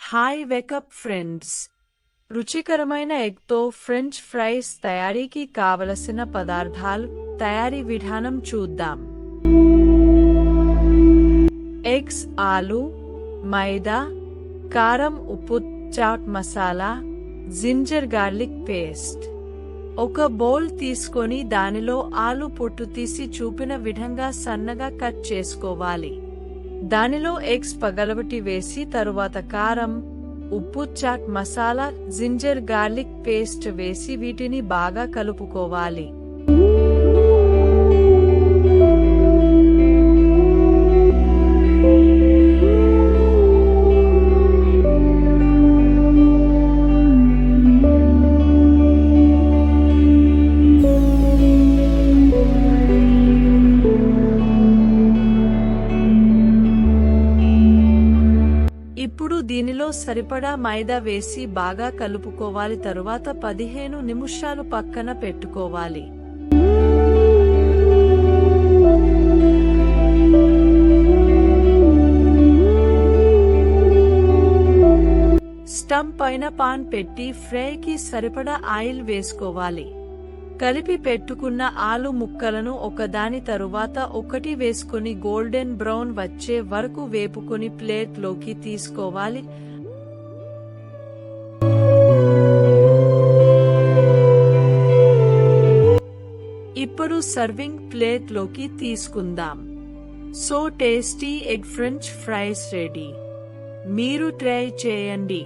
Hi wake up friends, రుచికరమైన ఎగ్తో French fries తయారీకి కావలసిన పదార్థాలు, తయారీ విధానం చూద్దాం. ఎగ్స్, ఆలు, మైదా, కారం, ఉప్పు, chaat masala, ginger garlic paste. ఒక బౌల్ తీసుకొని దానిలో ఆలు పొట్టు తీసి చూపిన విధంగా సన్నగా కట్ చేసుకోవాలి. దానిలో ఎగ్స్ పగలగొట్టి వేసి తరువాత కారం, ఉప్పు, chaat masala, ginger garlic paste వేసి వీటిని బాగా కలుపుకోవాలి. ఇప్పుడు దీనిలో సరిపడా మైదా వేసి బాగా కలుపుకోవాలి. తరువాత 15 నిమిషాలు పక్కన పెట్టుకోవాలి. స్టవ్ పైన పాన్ పెట్టి ఫ్రైకి సరిపడా ఆయిల్ వేసుకోవాలి. కలిపి పెట్టుకున్న ఆలు ముక్కలను ఒకదాని తరువాత ఒకటి వేసుకుని గోల్డెన్ బ్రౌన్ వచ్చే వరకు వేపుకొని ప్లేట్లోకి తీసుకోవాలి. ఇప్పుడు సర్వింగ్ ప్లేట్లోకి తీసుకుందాం. So tasty egg French fries ready. మీరు ట్రై చేయండి.